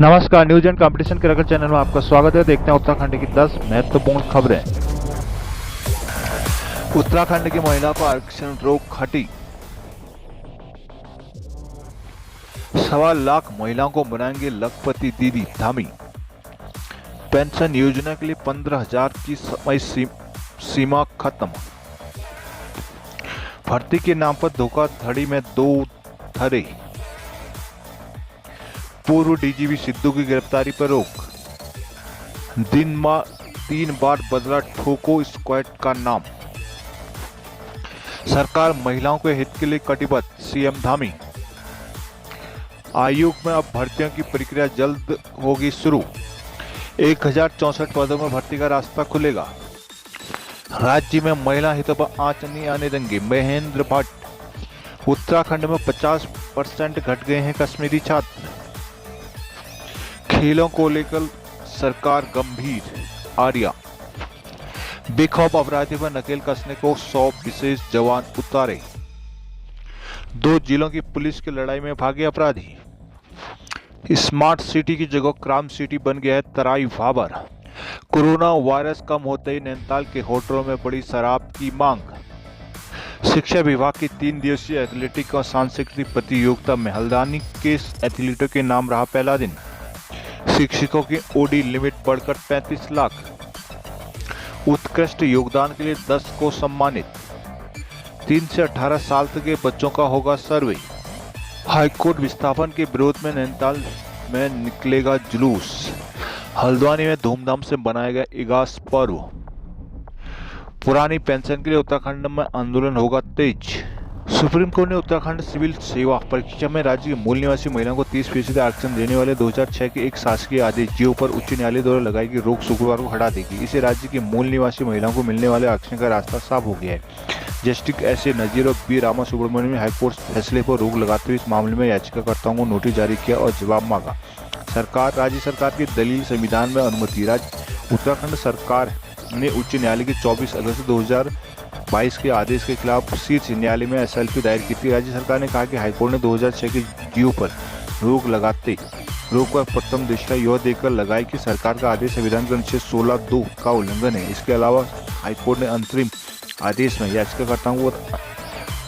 नमस्कार, news and competition के रगड़ चैनल में आपका स्वागत है। देखते हैं उत्तराखंड की 10 महत्वपूर्ण खबरें। उत्तराखंड की महिला को आरक्षण रोक हटी। 1.25 लाख महिलाओं को बनाएंगे लखपति दीदी धामी। पेंशन योजना के लिए 15,000 की समय सीमा खत्म। भर्ती के नाम पर धोखाधड़ी में 2 धरे। पूर्व डीजीपी सिद्धू की गिरफ्तारी पर रोक। 3 बार बदला ठोको स्क्वाड का नाम। सरकार महिलाओं के हित के लिए कटिबद्ध, सीएम धामी। आयोग में अब भर्तियों की प्रक्रिया जल्द होगी शुरू। 1064 पदों में भर्ती का रास्ता खुलेगा। राज्य में महिला हितों पर आंच नहीं आने देंगे, महेंद्र भट्ट। उत्तराखंड में 50% घट गए हैं कश्मीरी छात्र। खेलों को लेकर सरकार गंभीर, आर्या। बेखौफ अपराधियों पर नकेल कसने को 100 विशेष जवान उतारे। 2 जिलों की पुलिस की लड़ाई में भागे अपराधी। स्मार्ट सिटी की जगह क्राइम सिटी बन गया है तराई भाबर। कोरोना वायरस कम होते ही नैनीताल के होटलों में बड़ी शराब की मांग। शिक्षा विभाग की 3 दिवसीय एथलेटिक और सांस्कृतिक प्रतियोगिता में हल्द्वानी के एथलीटों के नाम रहा पहला दिन। शिक्षकों की ओडी लिमिट बढ़कर 35 लाख। उत्कृष्ट योगदान के लिए 10 को सम्मानित। 3 से 18 साल तक के बच्चों का होगा सर्वे। हाईकोर्ट विस्थापन के विरोध में नैनीताल में निकलेगा जुलूस। हल्द्वानी में धूमधाम से मनाया गया इगास पर्व। पुरानी पेंशन के लिए उत्तराखंड में आंदोलन होगा तेज। सुप्रीम कोर्ट ने उत्तराखंड सिविल सेवा परीक्षा में राज्य की मूल निवासी महिलाओं को 30% आरक्षण देने वाले 2006 के एक शासकीय आदेश जियो पर उच्च न्यायालय द्वारा लगाई गई रोक शुक्रवार को हटा देगी। इसे राज्य की मूल निवासी महिलाओं को मिलने वाले आरक्षण का रास्ता साफ हो गया है। जस्टिस एस ए नजीर और बी रामा सुब्रमण्यम ने हाईकोर्ट फैसले पर रोक लगाते हुए इस मामले में याचिकाकर्ताओं को नोटिस जारी किया और जवाब मांगा। राज्य सरकार की दलील संविधान में अनुमति। उत्तराखंड सरकार ने उच्च न्यायालय के 24 अगस्त 2022 के आदेश के खिलाफ शीर्ष न्यायालय में एसएलपी दायर की थी। राज्य सरकार ने कहा कि हाईकोर्ट ने 2006 के जियो पर रोक पर प्रथम दृष्टया यह देकर लगाई कि सरकार का आदेश संविधान के अनुच्छेद 16(2) का उल्लंघन है। इसके अलावा हाईकोर्ट ने अंतरिम आदेश में याचिकाकर्ताओं को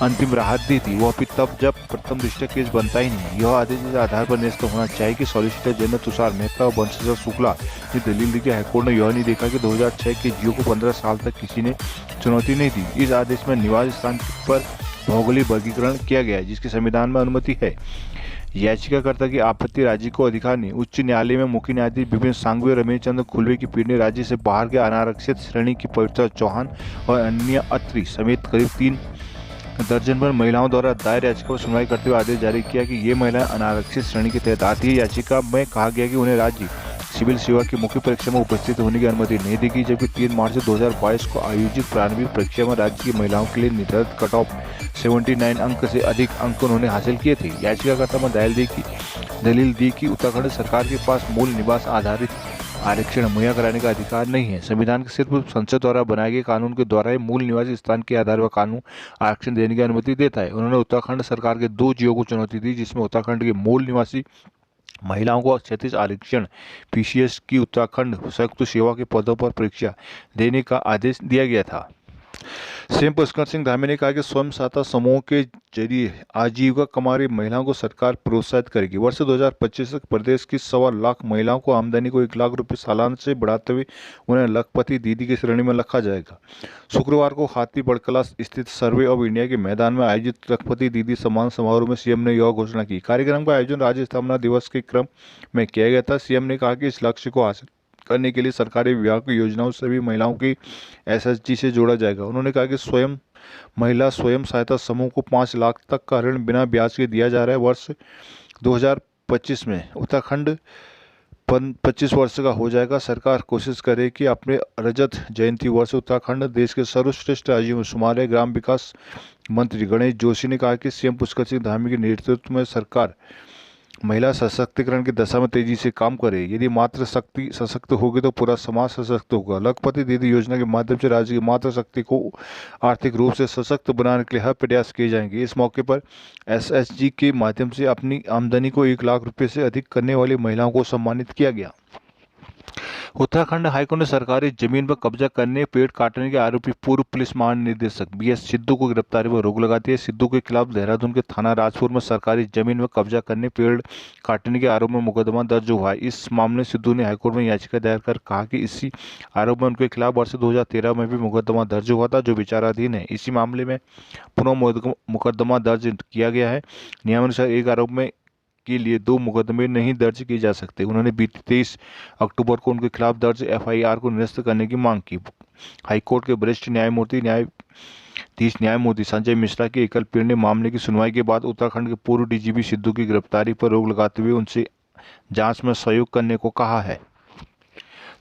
अंतिम राहत दी थी, वह भी तब जब प्रथम दृष्टया केस बनता ही नहीं। यह आदेश इस आधार पर निरस्त होना चाहिए कि सॉलिसिटर जनरल तुषार मेहता और वंशज शुक्ला ने दलील दी कि हाईकोर्ट ने यह नहीं देखा कि 2006 के जियो को 15 साल तक किसी ने चुनौती नहीं दी। इस आदेश में निवास स्थान पर भौगोलिक वर्गीकरण किया गया है, जिसकी संविधान में अनुमति है। याचिकाकर्ता की आपत्ति राज्य को अधिकार नहीं। उच्च न्यायालय में मुख्य न्यायाधीश विपिन सांघवी और रमेश चंद्र खुलवे की पीठ ने राज्य से बाहर के अनारक्षित श्रेणी की पवित्र चौहान और अन्य अत्री समेत करीब 3 दर्जन पर महिलाओं द्वारा दायर याचिका पर सुनवाई करते हुए आदेश जारी किया कि ये महिलाएं अनारक्षित श्रेणी के तहत आती है। याचिका में कहा गया कि उन्हें राज्य सिविल सेवा की मुख्य परीक्षा में उपस्थित होने की अनुमति नहीं दी गई, जबकि 3 मार्च 2022 को आयोजित प्रारंभिक परीक्षा में राज्य की महिलाओं के लिए निर्धारित कट ऑफ 79 अंक से अधिक अंक उन्होंने हासिल किए थे। याचिकाकर्ता में दलील दी कि उत्तराखंड सरकार के पास मूल निवास आधारित आरक्षण मुहैया कराने का अधिकार नहीं है। संविधान के सिर्फ संसद द्वारा बनाए गए कानून के द्वारा ही मूल निवासी स्थान के आधार पर कानून आरक्षण देने की अनुमति देता है। उन्होंने उत्तराखंड सरकार के 2 जियो को चुनौती दी, जिसमें उत्तराखंड के मूल निवासी महिलाओं को क्षैतिज आरक्षण पीसीएस की उत्तराखंड संयुक्त सेवा के पदों पर परीक्षा देने का आदेश दिया गया था। सीएम पुष्कर सिंह धामी ने कहा कि स्वयं सहायता समूह के जरिए आजीविका कमा रही महिलाओं को सरकार प्रोत्साहित करेगी। वर्ष 2025 तक प्रदेश की 1.25 लाख महिलाओं को आमदनी को 1 लाख रुपए सालाना से बढ़ाते हुए उन्हें लखपति दीदी की श्रेणी में रखा जाएगा। शुक्रवार को हाथी बड़कला स्थित सर्वे ऑफ इंडिया के मैदान में आयोजित लखपति दीदी सम्मान समारोह में सीएम ने यह घोषणा की। कार्यक्रम का आयोजन राज्य स्थापना दिवस के क्रम में किया गया था। सीएम ने कहा कि इस लक्ष्य को हासिल करने के लिए सरकारी विभाग की योजनाओं से भी महिलाओं की एसएचजी से जोड़ा जाएगा। उन्होंने कहा कि महिला स्वयं सहायता समूह को 5 लाख तक का ऋण बिना ब्याज के दिया जा रहा है। वर्ष 2025 में उत्तराखंड 25 वर्ष का हो जाएगा। सरकार कोशिश करे कि अपने रजत जयंती वर्ष उत्तराखंड देश के सर्वश्रेष्ठ राज्यों में शुमार है। ग्राम विकास मंत्री गणेश जोशी ने कहा कि सीएम पुष्कर सिंह धामी के नेतृत्व में सरकार महिला सशक्तिकरण की दशा में तेजी से काम करे। यदि मातृ शक्ति सशक्त होगी तो पूरा समाज सशक्त होगा। लखपति दीदी योजना के माध्यम से राज्य की मातृ शक्ति को आर्थिक रूप से सशक्त बनाने के लिए हर प्रयास किए जाएंगे। इस मौके पर एसएचजी के माध्यम से अपनी आमदनी को 1 लाख रुपए से अधिक करने वाली महिलाओं को सम्मानित किया गया। उत्तराखंड हाईकोर्ट ने सरकारी जमीन पर कब्जा करने, पेड़ काटने के आरोपी पूर्व पुलिस महानिदेशक बीएस सिद्धू को गिरफ्तारी पर रोक लगा दी है। सिद्धू के खिलाफ देहरादून के थाना राजपुर में सरकारी जमीन में कब्जा करने, पेड़ काटने के आरोप में मुकदमा दर्ज हुआ है। इस मामले में सिद्धू ने हाईकोर्ट में याचिका दायर कर कहा कि इसी आरोप में उनके खिलाफ वर्ष 2013 में भी मुकदमा दर्ज हुआ था, जो विचाराधीन है। इसी मामले में पुनः मुकदमा दर्ज किया गया है। नियमानुसार एक आरोप में के लिए 2 मुकदमे नहीं दर्ज किए जा सकते। उन्होंने बीते 23 अक्टूबर को उनके खिलाफ दर्ज एफआईआर को निरस्त करने की मांग की। हाईकोर्ट के वरिष्ठ न्यायाधीश न्यायमूर्ति संजय मिश्रा की एकल पीठ ने मामले की सुनवाई के बाद उत्तराखंड के पूर्व डीजीपी सिद्धू की गिरफ्तारी पर रोक लगाते हुए उनसे जांच में सहयोग करने को कहा है।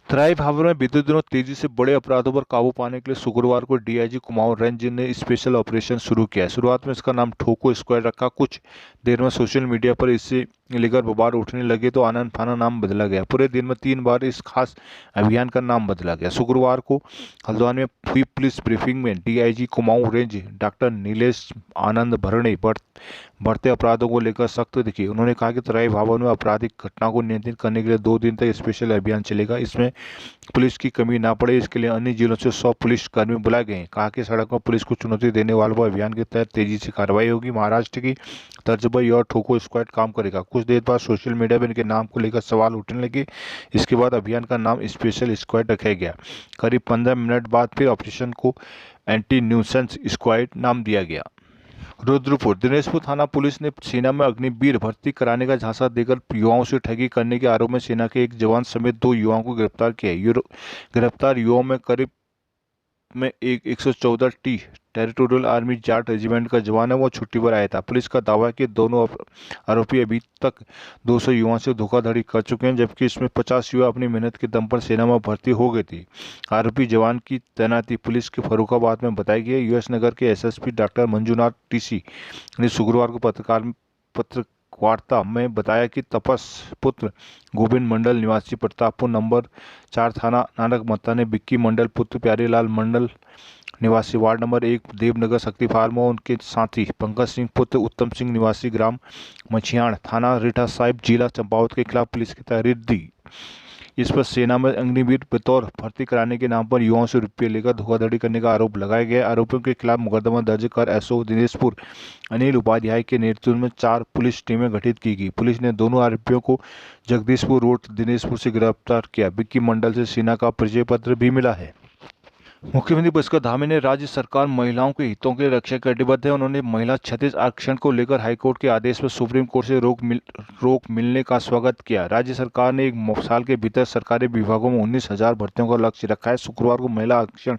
तराई भाबर में बीते दिनों तेजी से बड़े अपराधों पर काबू पाने के लिए शुक्रवार को डीआईजी कुमाऊं रेंज ने स्पेशल ऑपरेशन शुरू किया। शुरुआत में इसका नाम ठोको स्क्वाड रखा। कुछ देर में सोशल मीडिया पर इससे लेकर बवाल उठने लगे तो आनंद फाना नाम बदला गया। पूरे दिन में 3 बार इस खास अभियान का नाम बदला गया। शुक्रवार को हल्द्वानी में हुई पुलिस ब्रीफिंग में DIG Kumaon range doctor Nilesh Anand Bharne बढ़ते अपराधों को लेकर सख्त दिखे। उन्होंने कहा कि तराई भाबर में आपराधिक घटना को नियंत्रित करने के लिए 2 दिन तक स्पेशल अभियान चलेगा। इसमें पुलिस की कमी ना पड़े, इसके लिए अन्य जिलों से 100 पुलिस कर्मी बुलाए गए हैं। कहा कि सड़क पर पुलिस को चुनौती देने वालों पर अभियान के तहत तेजी से कार्रवाई होगी। महाराष्ट्र की तर्ज पर यह ठोको स्क्वाड काम करेगा। कुछ देर बाद सोशल मीडिया में इनके नाम को लेकर सवाल उठने लगे। इसके बाद अभियान का नाम स्पेशल स्क्वाड रखा गया। करीब 15 मिनट बाद फिर ऑपरेशन को एंटी न्यूसेंस स्क्वाड नाम दिया गया। रुद्रपुर दिनेशपुर थाना पुलिस ने सेना में अग्निवीर भर्ती कराने का झांसा देकर युवाओं से ठगी करने के आरोप में सेना के एक जवान समेत 2 युवाओं को गिरफ्तार किया है। गिरफ्तार युवाओं में करीब में एक 114 T territorial army Jat regiment का जवान है, वो छुट्टी पर आया था। पुलिस का दावा है कि दोनों आरोपी अभी तक 200 युवाओं से धोखाधड़ी कर चुके हैं, जबकि इसमें 50 युवा अपनी मेहनत के दम पर सेना में भर्ती हो गए थे। आरोपी जवान की तैनाती पुलिस के फर्रुखाबाद में बताई गई है। यूएस नगर के एसएसपी डॉक्टर मंजूनाथ टीसी ने शुक्रवार को पत्रकार वार्ता में बताया कि तपस पुत्र गोविंद मंडल निवासी प्रतापपुर नंबर 4 थाना नानक मत्ता ने विक्की मंडल पुत्र प्यारेलाल मंडल निवासी वार्ड नंबर 1 देवनगर शक्ति फार्म और उनके साथी पंकज सिंह पुत्र उत्तम सिंह निवासी ग्राम मछियाण थाना रीठा साहिब जिला चंपावत के खिलाफ पुलिस की तहरीर दी। इस पर सेना में अग्निवीर बतौर भर्ती कराने के नाम पर युवाओं से रुपये लेकर धोखाधड़ी करने का आरोप लगाया गया। आरोपियों के खिलाफ मुकदमा दर्ज कर एसओ दिनेशपुर अनिल उपाध्याय के नेतृत्व में 4 पुलिस टीमें गठित की गई। पुलिस ने दोनों आरोपियों को जगदीशपुर रोड दिनेशपुर से गिरफ्तार किया। विक्की मंडल से सेना का परिचय पत्र भी मिला है। मुख्यमंत्री पुष्कर धामी ने राज्य सरकार महिलाओं के हितों के रक्षा के कटिबद्ध है। उन्होंने महिला क्षतिज आरक्षण को लेकर हाईकोर्ट के आदेश पर सुप्रीम कोर्ट से रोक मिलने का स्वागत किया। राज्य सरकार ने 1 साल के भीतर सरकारी विभागों में 19,000 भर्तियों का लक्ष्य रखा है। शुक्रवार को महिला आरक्षण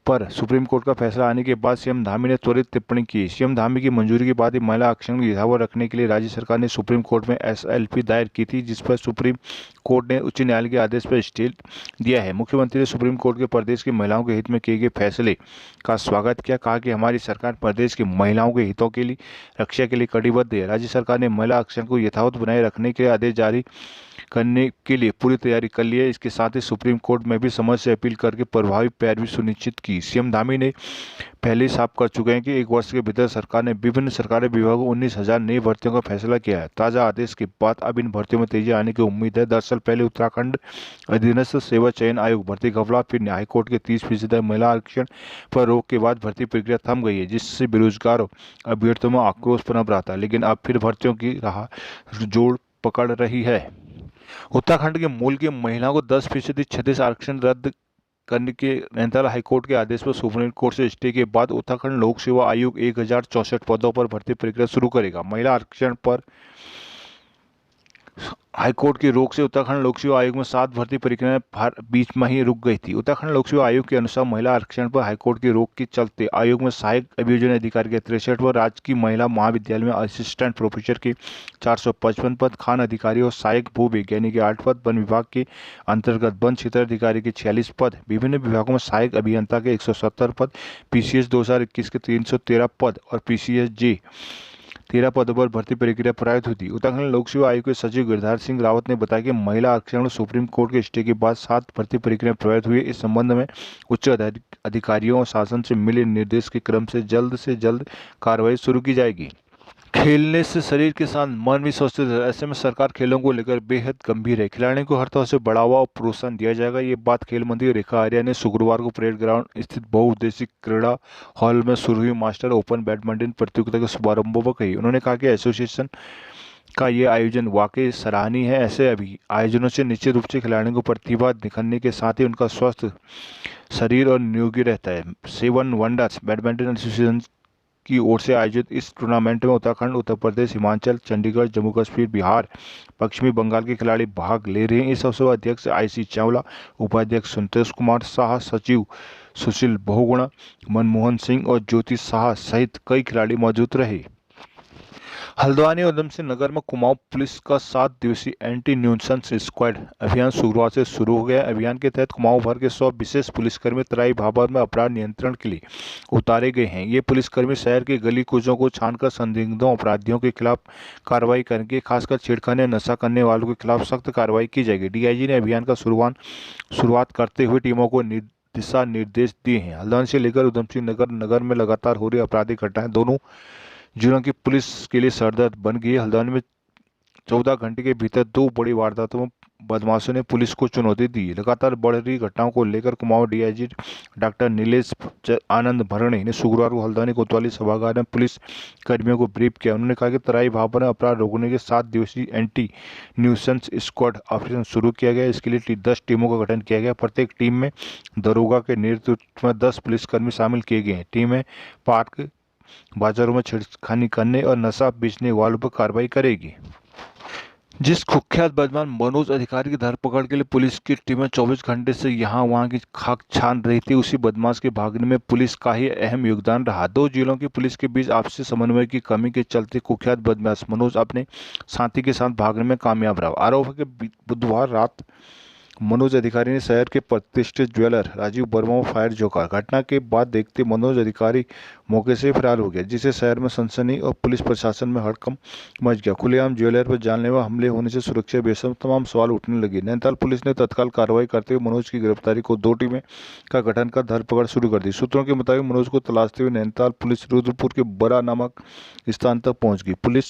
पर सुप्रीम कोर्ट का फैसला आने के बाद सीएम धामी ने त्वरित टिप्पणी की। सीएम धामी की मंजूरी के बाद ही महिला आरक्षण को यथावत रखने के लिए राज्य सरकार ने सुप्रीम कोर्ट में एसएलपी दायर की थी, जिस पर सुप्रीम कोर्ट ने उच्च न्यायालय के आदेश पर स्टे दिया है। मुख्यमंत्री ने सुप्रीम कोर्ट के प्रदेश की महिलाओं के हित में किए गए फैसले का स्वागत किया। कहा कि हमारी सरकार प्रदेश की महिलाओं के हितों के लिए रक्षा के लिए कटिबद्ध है। राज्य सरकार ने महिला आरक्षण को यथावत बनाए रखने के लिए आदेश जारी करने के लिए पूरी तैयारी कर ली है। इसके साथ ही सुप्रीम कोर्ट में भी समझ से अपील करके प्रभावी पैरवी सुनिश्चित की। सीएम धामी ने पहले साफ कर चुके हैं कि 1 वर्ष के भीतर सरकार ने विभिन्न सरकारी विभागों 19,000 नई भर्तियों का फैसला किया है। ताज़ा आदेश के बाद अब इन भर्तियों में तेजी आने की उम्मीद है। दरअसल पहले उत्तराखंड अधीनस्थ सेवा चयन आयोग भर्ती घपला, फिर हाईकोर्ट के 30% महिला आरक्षण पर रोक के बाद भर्ती प्रक्रिया थम गई है, जिससे बेरोजगार अभ्यर्थियों में आक्रोश पनप रहा था। लेकिन अब फिर भर्तियों की राह जोड़ पकड़ रही है। उत्तराखंड के मूल की महिलाओं को 10% क्षतिज आरक्षण रद्द करने के नैनीताल हाईकोर्ट के आदेश पर सुप्रीम कोर्ट से स्टे के बाद उत्तराखंड लोक सेवा आयोग 1064 पदों पर भर्ती प्रक्रिया शुरू करेगा। महिला आरक्षण पर हाईकोर्ट की रोक से उत्तराखंड लोक सेवा आयोग में 7 भर्ती प्रक्रियाएं बीच में ही रुक गई थी। उत्तराखंड लोक सेवा आयोग के अनुसार महिला आरक्षण पर हाईकोर्ट की रोक के चलते आयोग में सहायक अभियोजन अधिकारी के 63 व राजकीय महिला महाविद्यालय में असिस्टेंट प्रोफेसर के 455 पद, खान अधिकारी और सहायक भू वैज्ञानिक के 8 पद, वन विभाग के अंतर्गत वन क्षेत्र अधिकारी के 46 पद, विभिन्न विभागों में सहायक अभियंता के 170 पद, पीसीएस 2021 के 313 पद और पीसीएस जे 13 पदों पर भर्ती प्रक्रिया प्रभावित हुई थी। उत्तराखंड लोक सेवा आयोग के सचिव गिरिधार सिंह रावत ने बताया कि महिला आरक्षण में सुप्रीम कोर्ट के स्टे के बाद 7 भर्ती प्रक्रिया प्रभावित हुई। इस संबंध में उच्च अधिकारियों और शासन से मिले निर्देश के क्रम से जल्द कार्रवाई शुरू की जाएगी। खेलने से शरीर के साथ मन भी स्वस्थ रहता है। ऐसे में सरकार खेलों को लेकर बेहद गंभीर है। खिलाड़ियों को हर तरह से बढ़ावा और प्रोत्साहन दिया जाएगा। ये बात खेल मंत्री रेखा आर्या ने शुक्रवार को परेड ग्राउंड स्थित बहुउद्देशीय क्रीड़ा हॉल में शुरू हुई मास्टर ओपन बैडमिंटन प्रतियोगिता के शुभारंभ पर कही। उन्होंने कहा कि एसोसिएशन का ये आयोजन वाकई सराहनीय है। ऐसे आयोजनों से निश्चित रूप से खिलाड़ियों को प्रतिभा दिखने के साथ ही उनका स्वस्थ शरीर और निरोगी रहता है। 7 वंडर्स बैडमिंटन एसोसिएशन की ओर से आयोजित इस टूर्नामेंट में उत्तराखंड, उत्तर प्रदेश, हिमाचल, चंडीगढ़, जम्मू कश्मीर, बिहार, पश्चिमी बंगाल के खिलाड़ी भाग ले रहे हैं। इस अवसर पर अध्यक्ष IC चावला, उपाध्यक्ष संतोष कुमार शाह, सचिव सुशील बहुगुणा, मनमोहन सिंह और ज्योति शाह सहित कई खिलाड़ी मौजूद रहे। हल्द्वानी और उधमसिंह नगर में कुमाऊं पुलिस का 7 दिवसीय एंटी न्यूसेंस स्क्वाड अभियान शुक्रवार से शुरू हो गया। अभियान के तहत कुमाऊं भर के 100 विशेष पुलिसकर्मी तराई भाबर में अपराध नियंत्रण के लिए उतारे गए हैं। ये पुलिसकर्मी शहर के गली कूचों को छानकर संदिग्धों अपराधियों के खिलाफ कार्रवाई करेंगे। खासकर छेड़खानी नशा करने वालों के खिलाफ सख्त कार्रवाई की जाएगी। DIG ने अभियान का शुरुआत करते हुए टीमों को दिशा निर्देश दिए हैं। हल्द्वानी से लेकर उधमसिंह नगर में लगातार हो रही आपराधिक घटनाएं दोनों जिलों की पुलिस के लिए सरदर्द बन गई है। हल्द्वानी में 14 घंटे के भीतर 2 बड़ी वारदातों में बदमाशों ने पुलिस को चुनौती दी। लगातार बढ़ रही घटनाओं को लेकर कुमाऊं DIG डॉक्टर नीलेश आनंद भरणे ने शुक्रवार को हल्द्वानी कोतवाली सभागार में पुलिस कर्मियों को ब्रीफ किया। उन्होंने कहा कि तराई भाबर में अपराध रोकने के 7 दिवसीय एंटी न्यूसेंस स्क्वाड ऑपरेशन शुरू किया गया। इसके लिए 10 टीमों का गठन किया गया। प्रत्येक टीम में दरोगा के नेतृत्व में 10 पुलिसकर्मी शामिल किए गए हैं। टीमें पार्क, बाजारों में छेड़खानी करने और नशा बेचने वालों पर कार्रवाई करेगी। जिस कुख्यात बदमाश मनोज अधिकारी की धरपकड़ के लिए पुलिस की टीमें 24 घंटे से यहां वहां की खाक छान रही थी, उसी बदमाश के भागने में पुलिस का ही अहम योगदान रहा। 2 जिलों की पुलिस के बीच आपसी समन्वय की कमी के चलते कुख्यात बदमाश मनोज अपने साथी के साथ भागने में कामयाब रहा। आरोप है कि बुधवार रात मनोज अधिकारी ने शहर के प्रतिष्ठित ज्वेलर राजीव वर्मा को फायर झोंका। घटना के बाद देखते मनोज अधिकारी मौके से फरार हो गया, जिससे शहर में सनसनी और पुलिस प्रशासन में हड़कंप मच गया। खुलेआम ज्वेलर पर जानलेवा हमले होने से सुरक्षा बेसम तमाम सवाल उठने लगे। नैनीताल पुलिस ने तत्काल कार्रवाई करते हुए मनोज की गिरफ्तारी को 2 टीमें का गठन कर धरपकड़ शुरू कर दी। सूत्रों के मुताबिक मनोज को तलाशते हुए नैनीताल पुलिस रुद्रपुर के बरा नामक स्थान तक पहुंच गई।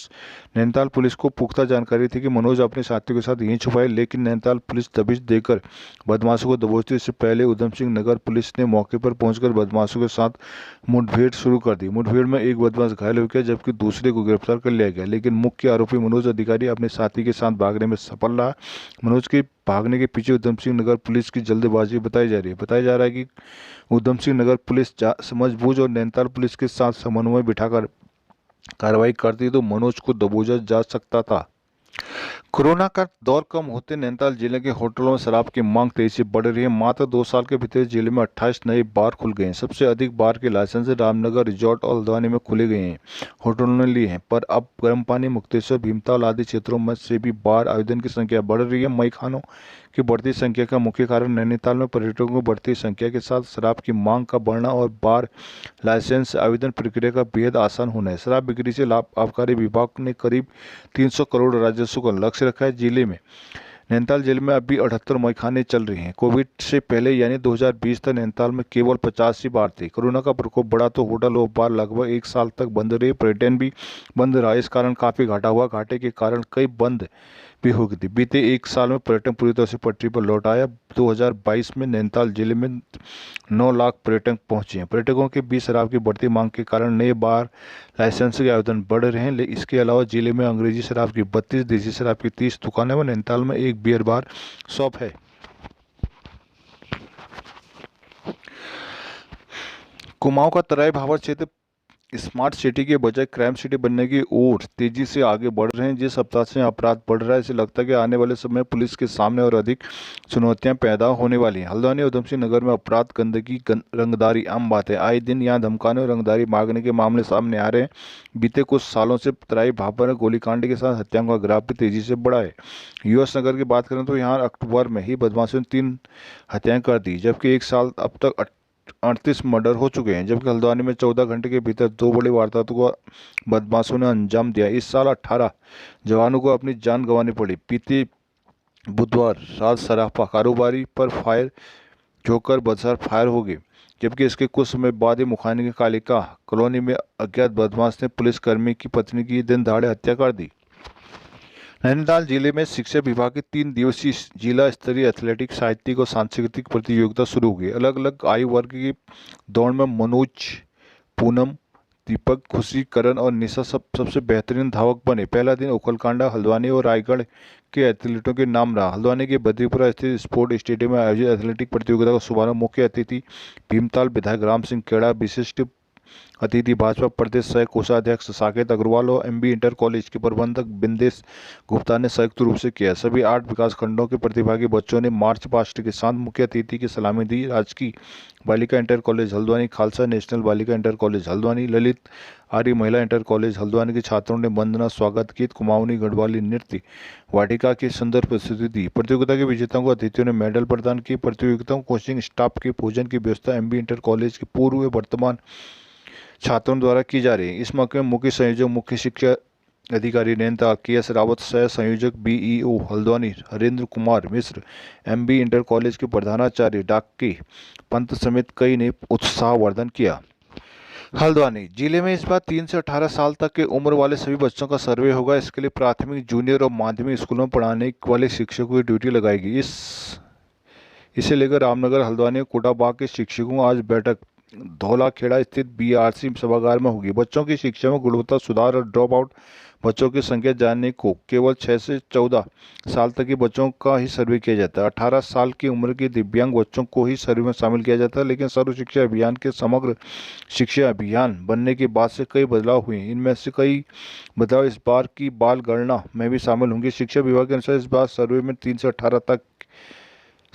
नैनीताल पुलिस को पुख्ता जानकारी थी कि मनोज अपने साथियों के साथ यहीं छुपा है, लेकिन नैनीताल पुलिस दबिश देकर बदमाशों को दबोचती। इससे पहले उधमसिंह नगर पुलिस ने मौके पर पहुंचकर बदमाशों के साथ मुठभेड़ शुरू कर दी। मुठभेड़ में एक बदमाश घायल हो गया, जबकि दूसरे को गिरफ्तार कर लिया गया, लेकिन मुख्य आरोपी मनोज अधिकारी अपने साथी के साथ भागने में सफल रहा। मनोज के भागने के पीछे उधमसिंह नगर पुलिस की जल्दबाजी बताई जा रही है। बताया जा रहा है कि उधमसिंह नगर पुलिस समझबूझ और नैनीताल पुलिस के साथ समन्वय बिठाकर कार्रवाई करती तो मनोज को दबोचा जा सकता था। कोरोना का दौर कम होते नैनीताल जिले के होटलों में शराब की मांग तेजी से बढ़ रही है। मात्र 2 साल के भीतर जिले में 28 नए बार खुल गए हैं। सबसे अधिक बार के लाइसेंस रामनगर, रिजॉर्ट और हल्द्वानी में खुले गए हैं, होटलों ने लिए हैं। पर अब गर्म पानी, मुक्तेश्वर, भीमताल आदि क्षेत्रों में से भी बार आवेदन की संख्या बढ़ रही है। मई खानों की बढ़ती संख्या का मुख्य कारण नैनीताल में पर्यटकों की बढ़ती संख्या के साथ शराब की मांग का बढ़ना और बार लाइसेंस आवेदन प्रक्रिया का बेहद आसान होना है। शराब बिक्री से आबकारी विभाग ने करीब 300 करोड़ राजस्व का लक्ष्य रखा है। जिले में नैनीताल जिले में अभी 78 मईखाने चल रही हैं। कोविड से पहले यानी 2020 तक नैनीताल में केवल 50 ही बार थे। कोरोना का प्रकोप बढ़ा तो होटल और बार लगभग 1 साल तक बंद रहे। पर्यटन भी बंद रहा, इस कारण काफ़ी घाटा हुआ। घाटे के कारण कई बंद भी हो गई थी। बीते 1 साल में पर्यटन पूरी तरह से पटरी पर लौट आया। 2022 में नैनीताल जिले में 9 लाख पर्यटक पहुंचे हैं। पर्यटकों के बीच शराब की बढ़ती मांग के कारण नए बार लाइसेंस के आवेदन बढ़ रहे हैं। इसके अलावा जिले में अंग्रेजी शराब की 32, देसी शराब की 30 दुकानें व नैनीताल में एक बियर बार शॉप है। कुमाऊं का तराई भाबर क्षेत्र स्मार्ट सिटी के बजाय क्राइम सिटी बनने की ओर तेजी से आगे बढ़ रहे हैं। जिस सप्ताह से अपराध बढ़ रहा है, इसे लगता है कि आने वाले समय में पुलिस के सामने और अधिक चुनौतियां पैदा होने वाली हैं। हल्द्वानी और उधमसिंह नगर में अपराध, गंदगी, रंगदारी आम बात है। आए दिन यहां धमकाने और रंगदारी मांगने के मामले सामने आ रहे हैं। बीते कुछ सालों से तराई भाबर में गोलीकांड के साथ हत्याओं का ग्राफ भी तेजी से बढ़ा है। US नगर की बात करें तो यहाँ अक्टूबर में ही बदमाशों ने 3 हत्याएं कर दी, जबकि 1 साल अब तक 38 मर्डर हो चुके हैं, जबकि हल्द्वानी में 14 घंटे के भीतर 2 बड़ी वारदातों को बदमाशों ने अंजाम दिया। इस साल 18 जवानों को अपनी जान गंवानी पड़ी। बीते बुधवार रात सराफा कारोबारी पर फायर जोकर बदसर फायर हो गए, जबकि इसके कुछ समय बाद ही मुखानी के कालिका कॉलोनी में अज्ञात बदमाश ने पुलिसकर्मी की पत्नी की दिन दहाड़े हत्या कर दी। नैनीताल जिले में शिक्षा विभाग की 3 दिवसीय जिला स्तरीय एथलेटिक साहित्यिक और सांस्कृतिक प्रतियोगिता शुरू हो गई। अलग अलग आयु वर्ग की दौड़ में मनोज, पूनम, दीपक, खुशी, करण और निशा सबसे बेहतरीन धावक बने। पहला दिन उखलकांडा, हल्द्वानी और रायगढ़ के एथलीटों के नाम रहा। हल्द्वानी के बद्रीपुरा स्थित स्पोर्ट स्टेडियम में आयोजित एथलेटिक प्रतियोगिता का शुभारंभ मुख्य अतिथि भीमताल विधायक राम सिंह खेड़ा, विशिष्ट अतिथि भाजपा प्रदेश सह कोषाध्यक्ष साकेत अग्रवाल और एमबी इंटर कॉलेज के प्रबंधक बिंदेश गुप्ता ने संयुक्त रूप से किया। सभी 8 विकास खंडों के प्रतिभागी बच्चों ने मार्च पास्ट के साथ मुख्य अतिथि की सलामी दी। राजकीय बालिका inter college Haldwani, Khalsa national बालिका इंटर कॉलेज हल्द्वानी, ललित आर्य महिला इंटर कॉलेज हल्द्वानी के छात्रों ने वंदना, स्वागत गीत, कुमाऊनी, गढ़वाली नृत्य, वाटिका की सुंदर प्रस्तुति दी। प्रतियोगिता के विजेताओं को अतिथियों ने मेडल प्रदान किए। प्रतियोगिताओं कोचिंग स्टाफ के भोजन की व्यवस्था एमबी इंटर कॉलेज के पूर्व व वर्तमान छात्रों द्वारा की जा रही है। इस मौके में मुख्य संयोजक मुख्य शिक्षा अधिकारी नैनीताल के.एस. रावत, सह संयोजक BEO Haldwani Harendra Kumar Mishra, MB inter college के प्रधानाचार्य डाके पंत समेत कई ने उत्साहवर्धन किया। हल्द्वानी जिले में इस बार 3 से 18 साल तक की उम्र वाले सभी बच्चों का सर्वे होगा। इसके लिए प्राथमिक, जूनियर और माध्यमिक स्कूलों में पढ़ाने वाले शिक्षकों की ड्यूटी लगाएगी। इसे लेकर रामनगर, हल्द्वानी और कोटाबाग के शिक्षकों को आज बैठक धौलाखेड़ा स्थित बीआरसी सभागार में होगी। बच्चों की शिक्षा में गुणवत्ता सुधार और ड्रॉप आउट बच्चों की संख्या जानने को केवल 6 से 14 साल तक के बच्चों का ही सर्वे किया जाता है। 18 साल की उम्र के दिव्यांग बच्चों को ही सर्वे में शामिल किया जाता है, लेकिन सर्व शिक्षा अभियान के समग्र शिक्षा अभियान बनने के बाद से कई बदलाव हुए। इनमें से कई बदलाव इस बार की बाल गणना में भी शामिल होंगे। शिक्षा विभाग के अनुसार इस बार सर्वे में 3 से 18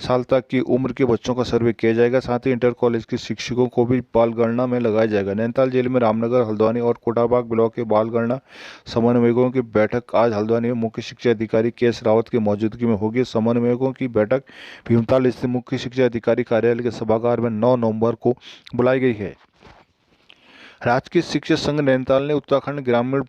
साल तक की उम्र के बच्चों का सर्वे किया जाएगा। साथ ही इंटर कॉलेज के शिक्षकों को भी बाल गणना में लगाया जाएगा। नैनीताल जिले में रामनगर, हल्द्वानी और कोटाबाग ब्लॉक के बाल गणना समन्वयकों की बैठक आज हल्द्वानी में मुख्य शिक्षा अधिकारी के.एस. रावत की मौजूदगी में होगी। समन्वयकों की बैठक भीमताल स्थित मुख्य शिक्षा अधिकारी कार्यालय के सभागार में 9 नवंबर को बुलाई गई है। राजकीय शिक्षक संघ नैनीताल ने उत्तराखंड ग्रामीण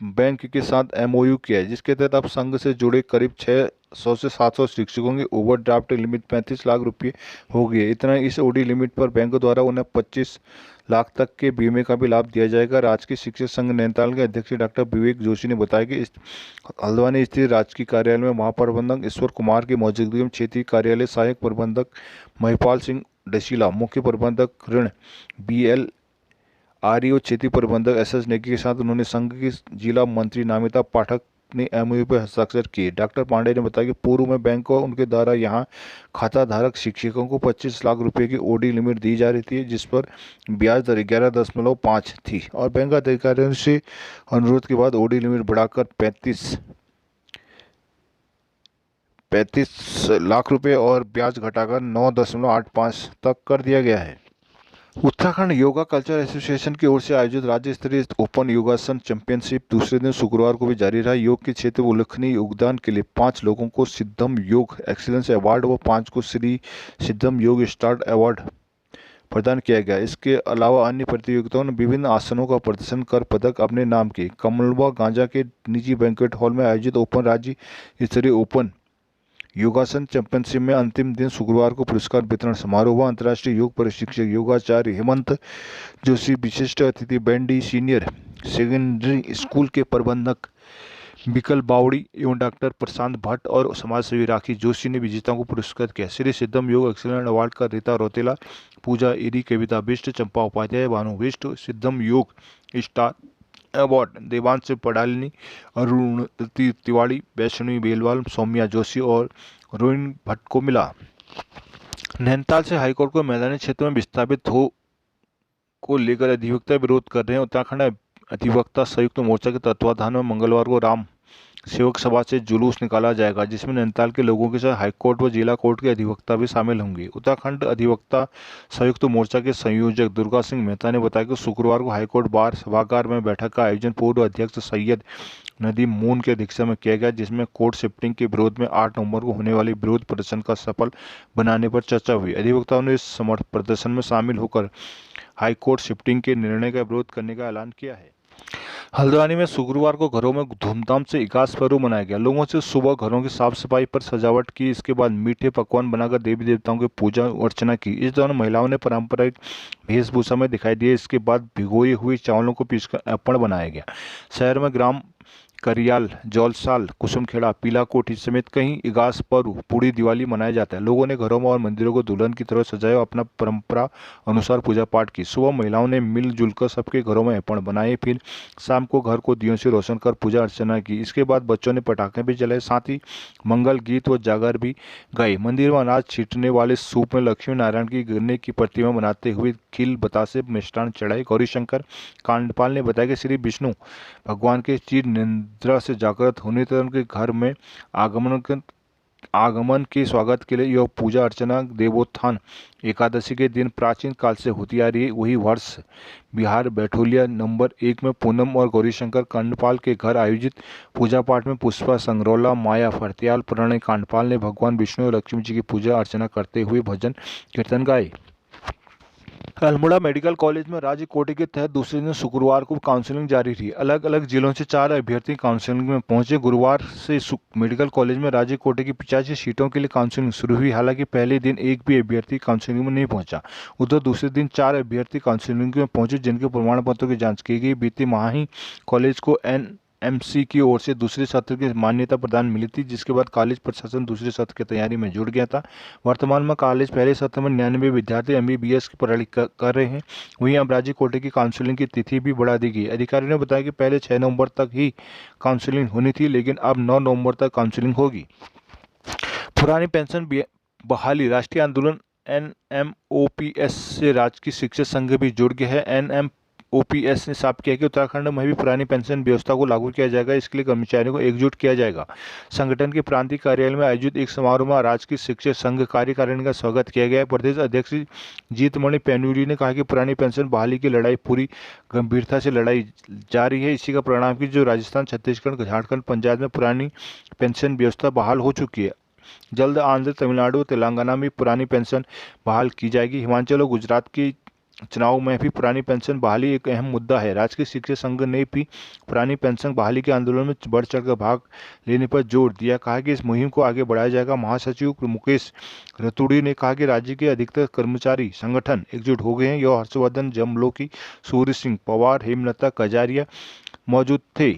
बैंक के साथ एमओयू किया है, जिसके तहत अब संघ से जुड़े करीब 600 से 700 शिक्षकों की ओवरड्राफ्ट लिमिट 35 लाख रुपये हो गई है। इतना इस ओडी लिमिट पर बैंक द्वारा उन्हें 25 लाख तक के बीमे का भी लाभ दिया जाएगा। राजकीय शिक्षक संघ नैनीताल के अध्यक्ष डॉक्टर विवेक जोशी ने बताया कि हल्द्वानी स्थित राजकीय कार्यालय में महाप्रबंधक ईश्वर कुमार की मौजूदगी में क्षेत्रीय कार्यालय सहायक प्रबंधक महिपाल सिंह डशीला, मुख्य प्रबंधक ऋण BL आरईओ क्षेत्रीय प्रबंधक SS नेगी के साथ उन्होंने संघ की जिला मंत्री नामिता पाठक ने एमओयू पर हस्ताक्षर किए। डॉक्टर पांडे ने बताया कि पूर्व में बैंक को उनके द्वारा यहां खाता धारक शिक्षकों को 25 लाख रुपए की ओडी लिमिट दी जा रही थी, जिस पर ब्याज दर 11.5 थी और बैंक अधिकारियों से अनुरोध के बाद ओडी लिमिट बढ़ाकर 35 लाख रुपए और ब्याज घटाकर 9.85 तक कर दिया गया है। उत्तराखंड योगा कल्चर एसोसिएशन की ओर से आयोजित राज्य स्तरीय ओपन योगासन चैंपियनशिप दूसरे दिन शुक्रवार को भी जारी रहा। योग के क्षेत्र में उल्लेखनीय योगदान के लिए 5 लोगों को सिद्धम योग एक्सीलेंस अवार्ड व 5 को श्री सिद्धम योग स्टार अवार्ड प्रदान किया गया। इसके अलावा अन्य प्रतियोगिताओं ने विभिन्न आसनों का प्रदर्शन कर पदक अपने नाम किए। कमलवा गांजा के निजी बैंक्वेट हॉल में आयोजित ओपन राज्य स्तरीय ओपन योगासन चैंपियनशिप में अंतिम दिन शुक्रवार को पुरस्कार वितरण समारोह हुआ। अंतर्राष्ट्रीय योग प्रशिक्षक योगाचार्य हेमंत जोशी, विशिष्ट अतिथि बैंडी सीनियर सेकेंडरी स्कूल के प्रबंधक बिकल बावड़ी एवं डॉक्टर प्रशांत भट्ट और समाजसेवी राखी जोशी ने विजेताओं को पुरस्कृत किया। श्री सिद्धम योग एक्सीलेंट अवार्ड का रीता रौतेला, पूजा इरी, कविता बिष्ट, चंपा उपाध्याय, भानु बिष्ट, सिद्धम योग स्टार अवार्ड देवांश पडालिनी, अरुण तिवाड़ी, वैष्णवी बेलवाल, सौम्या जोशी और रोहिन भट्ट को मिला। नैनीताल से हाईकोर्ट को मैदानी क्षेत्र में विस्थापित हो को लेकर अधिवक्ता विरोध कर रहे हैं। उत्तराखंड अधिवक्ता संयुक्त मोर्चा के तत्वाधान में मंगलवार को राम सेवक सभा से जुलूस निकाला जाएगा, जिसमें नैनीताल के लोगों के साथ हाईकोर्ट व जिला कोर्ट के अधिवक्ता भी शामिल होंगे। उत्तराखंड अधिवक्ता संयुक्त मोर्चा के संयोजक दुर्गा सिंह मेहता ने बताया कि शुक्रवार को हाईकोर्ट बार सभागार में बैठक का आयोजन पूर्व अध्यक्ष सैयद नदी मून की अध्यक्षता में किया गया, जिसमें कोर्ट शिफ्टिंग के विरोध में 8 नवंबर को होने वाली विरोध प्रदर्शन का सफल बनाने पर चर्चा हुई। अधिवक्ताओं ने इस समर्थ प्रदर्शन में शामिल होकर हाईकोर्ट शिफ्टिंग के निर्णय का विरोध करने का ऐलान किया है। हल्द्वानी में शुक्रवार को घरों में धूमधाम से इगास पर्व मनाया गया। लोगों से सुबह घरों की साफ सफाई पर सजावट की, इसके बाद मीठे पकवान बनाकर देवी देवताओं की पूजा अर्चना की। इस दौरान महिलाओं ने पारंपरिक वेशभूषा में दिखाई दिए। इसके बाद भिगोए हुए चावलों को पीसकर अप्पड़ बनाया गया। शहर में ग्राम करियाल, जौलसाल, कुसुमखेड़ा, पीलाकोठी समेत कई इगास पर्व पूरी दिवाली मनाया जाता है। लोगों ने घरों में और मंदिरों को दुल्हन की तरह सजाया और अपना परंपरा अनुसार पूजा पाठ की। सुबह महिलाओं ने मिलजुल कर सबके घरों में अप्पड़ बनाए, फिर शाम को घर को दियों से रोशन कर पूजा अर्चना की। इसके बाद बच्चों ने पटाखे भी जलाए, साथ ही मंगल गीत व जागर भी गाए। मंदिर में अनाज छींटने वाले सूप में लक्ष्मी नारायण की गन्ने की प्रतिमा बनाते हुए खील, बतासे, मिष्ठान चढ़ाए। गौरीशंकर कांडपाल ने बताया कि श्री विष्णु भगवान के चिर निद्रा से जागृत होने तक उनके घर में आगमन के स्वागत के लिए यह पूजा अर्चना देवोत्थान एकादशी के दिन प्राचीन काल से होती आ रही है। वही वर्ष बिहार बैठोलिया नंबर 1 में पूनम और गौरीशंकर कांडपाल के घर आयोजित पूजा पाठ में पुष्पा संगरौला, माया फरत्याल, प्रणय कांडपाल ने भगवान विष्णु और लक्ष्मी जी की पूजा अर्चना करते हुए भजन कीर्तन गाए। अल्मोड़ा मेडिकल कॉलेज में राज्य कोटे के तहत दूसरे दिन शुक्रवार को काउंसलिंग जारी रही। अलग अलग जिलों से 4 अभ्यर्थी काउंसलिंग में पहुंचे। गुरुवार से मेडिकल कॉलेज में राज्य कोटे की 85 सीटों के लिए काउंसलिंग शुरू हुई। हालांकि पहले दिन एक भी अभ्यर्थी काउंसलिंग में नहीं पहुंचा। उधर दूसरे दिन 4 अभ्यर्थी काउंसलिंग में पहुंचे, जिनके प्रमाण पत्रों की जाँच की गई। बीते माह ही कॉलेज को एमसी की ओर से दूसरे सत्र की मान्यता प्रदान मिली थी, जिसके बाद कॉलेज प्रशासन दूसरे सत्र की तैयारी में जुट गया था। वर्तमान में कॉलेज पहले सत्र में 99 विद्यार्थी एमबीबीएस की पढ़ाई कर रहे हैं। वहीं अब राज्य कोटे की काउंसलिंग की तिथि भी बढ़ा दी गई। अधिकारियों ने बताया कि पहले 6 नवंबर तक ही काउंसलिंग होनी थी, लेकिन अब 9 नवंबर तक काउंसलिंग होगी। पुरानी पेंशन बहाली राष्ट्रीय आंदोलन NMOPS से राजकीय शिक्षक संघ भी जुड़ गया है। OPS ने साफ किया कि उत्तराखंड में भी पुरानी पेंशन व्यवस्था को लागू किया जाएगा। इसके लिए कर्मचारियों को एकजुट किया जाएगा। संगठन के प्रांतीय कार्यालय में आयोजित एक समारोह में राजकीय शिक्षक संघ कार्यकारिणी का स्वागत किया गया। प्रदेश अध्यक्ष जीतमणि पैन्यूली ने कहा कि पुरानी पेंशन बहाली की लड़ाई पूरी गंभीरता से लड़ाई जा रही है। इसी का परिणाम कि जो राजस्थान, छत्तीसगढ़, झारखंड, पंजाब में पुरानी पेंशन व्यवस्था बहाल हो चुकी है। जल्द आंध्र, तमिलनाडु, तेलंगाना में पुरानी पेंशन बहाल की जाएगी। हिमाचल और गुजरात की चुनाव में भी पुरानी पेंशन बहाली एक अहम मुद्दा है। राजकीय शिक्षक संघ ने भी पुरानी पेंशन बहाली के आंदोलन में बढ़ चढ़कर भाग लेने पर जोर दिया। कहा कि इस मुहिम को आगे बढ़ाया जाएगा। महासचिव मुकेश रतूड़ी ने कहा कि राज्य के अधिकतर कर्मचारी संगठन एकजुट हो गए हैं। यह हर्षवर्धन जमलोकी, सूर्य सिंह पवार, हेमलता कजारिया मौजूद थे।